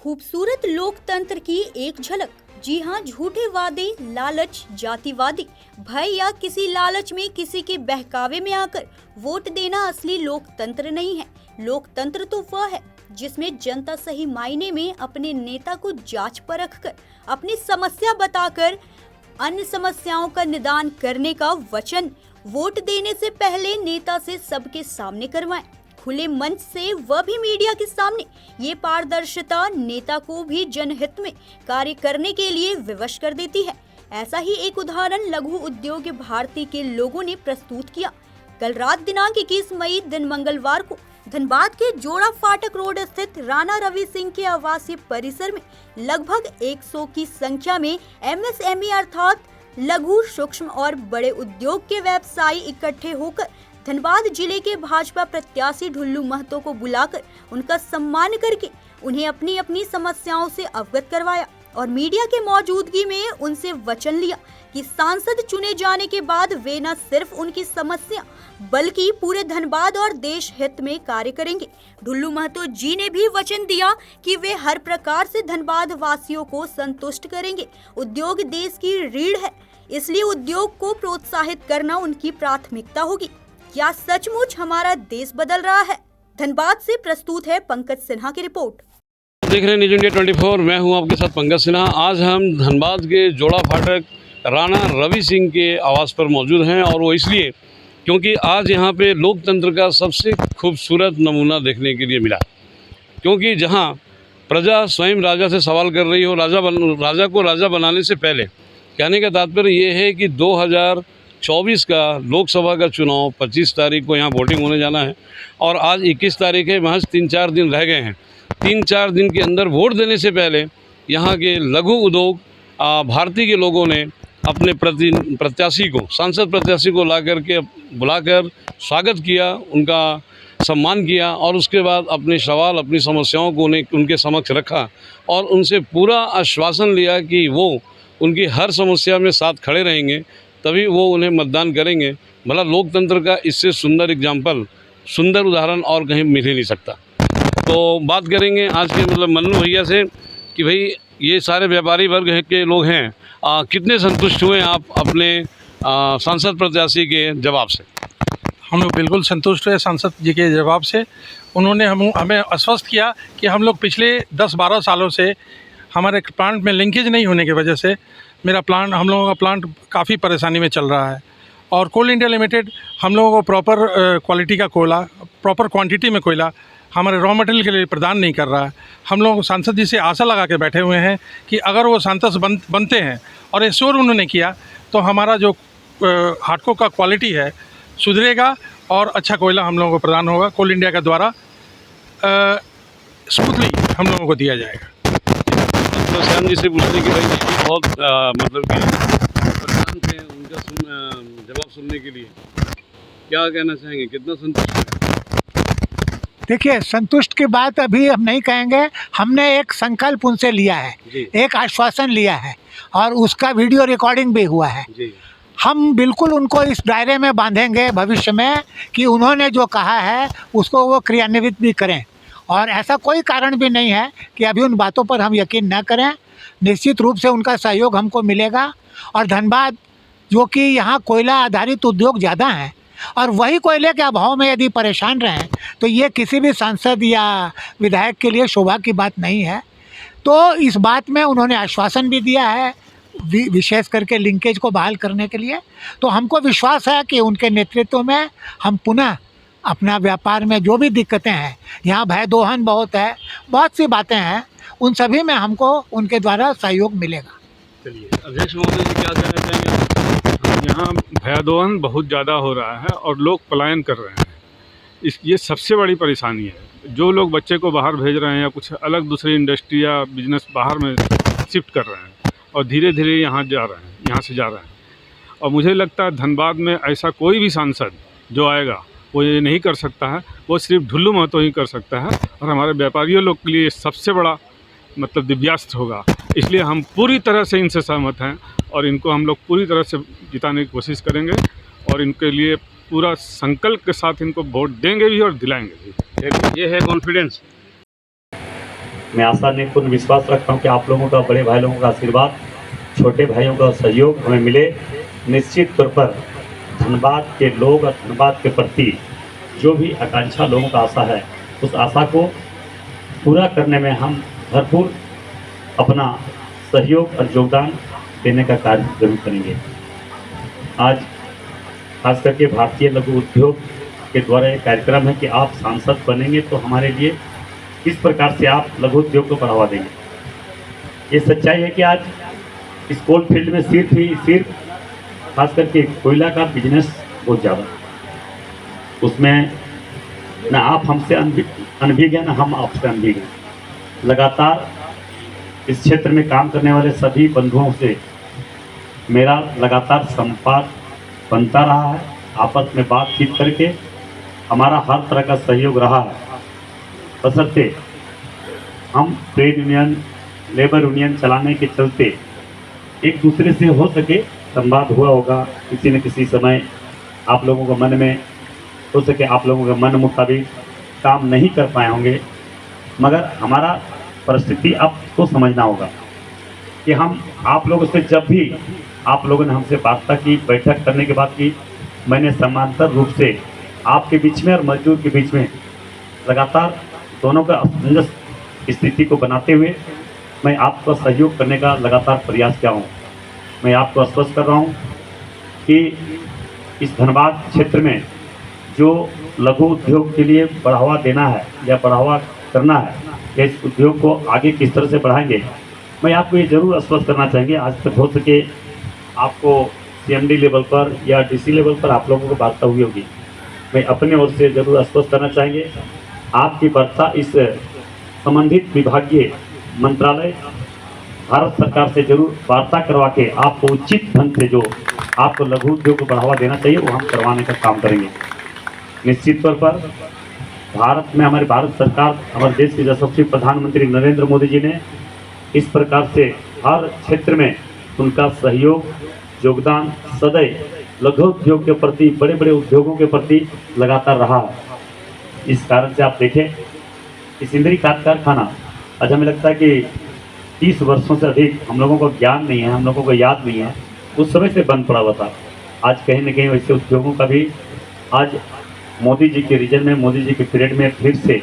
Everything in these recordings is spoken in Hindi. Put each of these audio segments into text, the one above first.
खूबसूरत लोकतंत्र की एक झलक। जी हाँ, झूठे वादे, लालच, जातिवादी भय या किसी लालच में किसी के बहकावे में आकर वोट देना असली लोकतंत्र नहीं है। लोकतंत्र तो वह है जिसमें जनता सही मायने में अपने नेता को जांच परख कर अपनी समस्या बताकर अन्य समस्याओं का निदान करने का वचन वोट देने से पहले नेता से सबके सामने करवाएं। खुले मंच से वह भी मीडिया के सामने। ये पारदर्शिता नेता को भी जनहित में कार्य करने के लिए विवश कर देती है। ऐसा ही एक उदाहरण लघु उद्योग भारती के लोगों ने प्रस्तुत किया। कल रात दिनांक 21 मई दिन मंगलवार को धनबाद के जोड़ा फाटक रोड स्थित राणा रवि सिंह के आवासीय परिसर में लगभग 100 की संख्या में MSME अर्थात लघु, सूक्ष्म और बड़े उद्योग के व्यवसायी इकट्ठे होकर धनबाद जिले के भाजपा प्रत्याशी ढुल्लू महतो को बुलाकर उनका सम्मान करके उन्हें अपनी अपनी समस्याओं से अवगत करवाया और मीडिया के मौजूदगी में उनसे वचन लिया कि सांसद चुने जाने के बाद वे न सिर्फ उनकी समस्या बल्कि पूरे धनबाद और देश हित में कार्य करेंगे। ढुल्लू महतो जी ने भी वचन दिया कि वे हर प्रकार से धनबाद वासियों को संतुष्ट करेंगे। उद्योग देश की रीढ़ है, इसलिए उद्योग को प्रोत्साहित करना उनकी प्राथमिकता होगी। क्या सचमुच हमारा देश बदल रहा है? धनबाद से प्रस्तुत है पंकज सिन्हा की रिपोर्ट। देख रहे हैं न्यूज़ इंडिया 24। मैं हूं आपके साथ पंकज सिन्हा। आज हम धनबाद के जोड़ा फाटक राणा रवि सिंह के आवास पर मौजूद हैं और वो इसलिए क्योंकि आज यहां पे लोकतंत्र का सबसे खूबसूरत नमूना देखने के लिए मिला। क्योंकि जहां प्रजा स्वयं राजा से सवाल कर रही हो, राजा को राजा बनाने से पहले, कहने का तात्पर्य ये है कि 2024 का लोकसभा का चुनाव 25 तारीख को यहाँ वोटिंग होने जाना है और आज 21 तारीख है। महज 3-4 दिन रह गए हैं। 3-4 दिन के अंदर वोट देने से पहले यहाँ के लघु उद्योग भारती के लोगों ने अपने प्रत्याशी को, सांसद प्रत्याशी को बुलाकर स्वागत किया, उनका सम्मान किया और उसके बाद अपने सवाल, अपनी समस्याओं को उनके समक्ष रखा और उनसे पूरा आश्वासन लिया कि वो उनकी हर समस्या में साथ खड़े रहेंगे, तभी वो उन्हें मतदान करेंगे। भला लोकतंत्र का इससे सुंदर एग्जाम्पल, सुंदर उदाहरण और कहीं मिल ही नहीं सकता। तो बात करेंगे आज के मन्नू भैया से कि भाई ये सारे व्यापारी वर्ग के लोग हैं, कितने संतुष्ट हुए आप अपने सांसद प्रत्याशी के जवाब से? हम लोग बिल्कुल संतुष्ट हुए सांसद जी के जवाब से। उन्होंने हमें आश्वस्त किया कि हम लोग पिछले 10-12 सालों से हमारे प्लांट में लिंकेज नहीं होने की वजह से हम लोगों का प्लांट काफ़ी परेशानी में चल रहा है और कोल इंडिया लिमिटेड हम लोगों को प्रॉपर क्वालिटी का कोयला, प्रॉपर क्वांटिटी में कोयला हमारे रॉ मटेरियल के लिए प्रदान नहीं कर रहा है। हम लोग सांसद जी से आशा लगा के बैठे हुए हैं कि अगर वो सांसद बनते हैं और एश्योर उन्होंने किया तो हमारा जो हाटको का क्वालिटी है सुधरेगा और अच्छा कोयला हम लोगों को प्रदान होगा। कोल इंडिया के द्वारा स्मूथली हम लोगों को दिया जाएगा। तो श्याम जी से पूछने की भाई बहुत मतलब कि परेशान थे, उनका जवाब सुनने के लिए क्या कहना चाहेंगे, कितना संतुष्ट है? देखिए, संतुष्ट की बात अभी हम नहीं कहेंगे। हमने एक संकल्प उनसे लिया है, एक आश्वासन लिया है और उसका वीडियो रिकॉर्डिंग भी हुआ है। हम बिल्कुल उनको इस दायरे में बांधेंगे भविष्य में कि उन्होंने जो कहा है उसको वो क्रियान्वित भी करें और ऐसा कोई कारण भी नहीं है कि अभी उन बातों पर हम यकीन न करें। निश्चित रूप से उनका सहयोग हमको मिलेगा और धनबाद जो कि यहाँ कोयला आधारित उद्योग ज़्यादा हैं और वही कोयले के अभाव में यदि परेशान रहें तो ये किसी भी सांसद या विधायक के लिए शोभा की बात नहीं है। तो इस बात में उन्होंने आश्वासन भी दिया है, विशेष करके लिंकेज को बहाल करने के लिए। तो हमको विश्वास है कि उनके नेतृत्व में हम पुनः अपना व्यापार में जो भी दिक्कतें हैं, यहाँ भय दोहन बहुत है, बहुत सी बातें हैं, उन सभी में हमको उनके द्वारा सहयोग मिलेगा। चलिए, अध्यक्ष महोदय जी क्या कहना चाहेंगे? यहाँ भयादोहन बहुत ज़्यादा हो रहा है और लोग पलायन कर रहे हैं। ये सबसे बड़ी परेशानी है। जो लोग बच्चे को बाहर भेज रहे हैं या कुछ अलग दूसरी इंडस्ट्री या बिजनेस बाहर में शिफ्ट कर रहे हैं और धीरे धीरे यहाँ से जा रहे हैं और मुझे लगता है धनबाद में ऐसा कोई भी सांसद जो आएगा वो ये नहीं कर सकता है, वो सिर्फ ढुल्लू महतो ही कर सकता है और हमारे व्यापारियों लोग के लिए सबसे बड़ा दिव्यास्त्र होगा। इसलिए हम पूरी तरह से इनसे सहमत हैं और इनको हम लोग पूरी तरह से जिताने की कोशिश करेंगे और इनके लिए पूरा संकल्प के साथ इनको वोट देंगे भी और दिलाएंगे भी। ये है कॉन्फिडेंस। मैं आशा नहीं पूर्ण विश्वास रखता हूँ कि आप लोगों का, बड़े भाई लोगों का आशीर्वाद, छोटे भाइयों का सहयोग हमें मिले। निश्चित तौर पर धनबाद के लोग और धनबाद के प्रति जो भी आकांक्षा लोगों का आशा है, उस आशा को पूरा करने में हम भरपूर अपना सहयोग और योगदान देने का कार्य जरूर करेंगे। आज खास करके भारतीय लघु उद्योग के द्वारा एक कार्यक्रम है कि आप सांसद बनेंगे तो हमारे लिए किस प्रकार से आप लघु उद्योग को बढ़ावा देंगे। ये सच्चाई है कि आज इस कोल फील्ड में सिर्फ खास करके कोयला का बिजनेस बहुत ज़्यादा, उसमें न आप हमसे अनभिज्ञ हैं, न हम आपसे अनभिज्ञ हैं। लगातार इस क्षेत्र में काम करने वाले सभी बंधुओं से मेरा लगातार संपर्क बनता रहा है। आपस में बातचीत करके हमारा हर तरह का सहयोग रहा है। बशर्ते हम ट्रेड यूनियन, लेबर यूनियन चलाने के चलते एक दूसरे से हो सके संवाद हुआ होगा, किसी न किसी समय आप लोगों को मन में हो सके, आप लोगों के मन मुताबिक काम नहीं कर पाए होंगे, मगर हमारा परिस्थिति आपको समझना होगा कि हम आप लोगों से, जब भी आप लोगों ने हमसे वार्ता की, बैठक करने के बाद की, मैंने समांतर रूप से आपके बीच में और मजदूर के बीच में लगातार दोनों का असमंजस स्थिति को बनाते हुए मैं आपका सहयोग करने का लगातार प्रयास किया हूँ। मैं आपको आश्वस्त कर रहा हूँ कि इस धनबाद क्षेत्र में जो लघु उद्योग के लिए बढ़ावा देना है या बढ़ावा करना है, या इस उद्योग को आगे किस तरह से बढ़ाएंगे, मैं आपको ये ज़रूर आश्वस्त करना चाहेंगे। आज तक हो सके आपको CMD लेवल पर या DC लेवल पर आप लोगों को वार्ता हुई होगी, मैं अपने ओर से ज़रूर आश्वस्त करना चाहेंगे। आपकी वार्ता इस संबंधित विभागीय मंत्रालय भारत सरकार से जरूर वार्ता करवा के आपको उचित ढंग से जो आपको लघु उद्योग को बढ़ावा देना चाहिए वो हम करवाने का काम करेंगे। निश्चित तौर पर भारत में हमारी भारत सरकार, हमारे देश के यशस्वी प्रधानमंत्री नरेंद्र मोदी जी ने इस प्रकार से हर क्षेत्र में उनका सहयोग, योगदान सदैव लघु उद्योग के प्रति, बड़े बड़े उद्योगों के प्रति लगातार रहा है। इस कारण से आप देखें इस इंद्री कारखाना आज हमें लगता है कि 30 वर्षों से अधिक हम लोगों को ज्ञान नहीं है, हम लोगों को याद नहीं है, उस समय से बंद पड़ा हुआ था। आज कहीं न कहीं वैसे उद्योगों का भी आज मोदी जी के रीजन में, मोदी जी के पीरियड में फिर से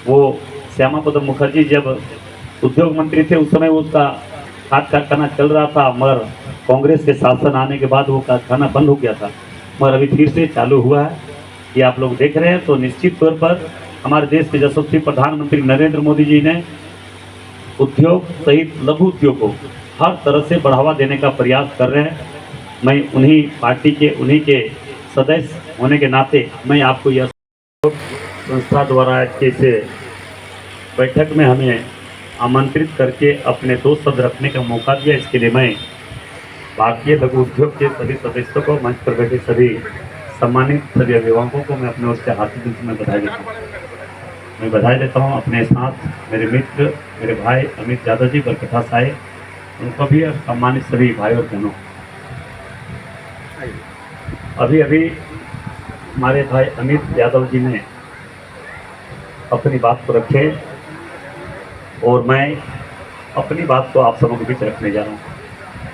वो श्यामा प्रसाद मुखर्जी जब उद्योग मंत्री थे उस समय उसका कारखाना चल रहा था, मगर कांग्रेस के शासन आने के बाद वो कारखाना बंद हो गया था, मगर अभी फिर से चालू हुआ है। ये आप लोग देख रहे हैं। तो निश्चित तौर पर हमारे देश के यशस्वी प्रधानमंत्री नरेंद्र मोदी जी ने उद्योग सहित लघु उद्योग को हर तरह से बढ़ावा देने का प्रयास कर रहे हैं। मैं उन्हीं पार्टी के, उन्हीं के सदस्य होने के नाते मैं आपको यह संस्था द्वारा के से बैठक में हमें आमंत्रित करके अपने 2 शब्द रखने का मौका दिया। इसके लिए मैं भारतीय लघु उद्योग के सभी सदस्यों को, मंच पर बैठे सभी सम्मानित सभी अभिभावकों को मैं अपने ओर से हार्दिक रूप में बधाई देता हूँ। मैं बधाई देता हूँ अपने साथ मेरे मित्र, मेरे भाई अमित यादव जी बरकठा साहेब, उनको भी, और सम्मानित सभी भाई और बहनों। अभी हमारे भाई अमित यादव जी ने अपनी बात को रखे और मैं अपनी बात को आप सबों के बीच रखने जा रहा हूँ।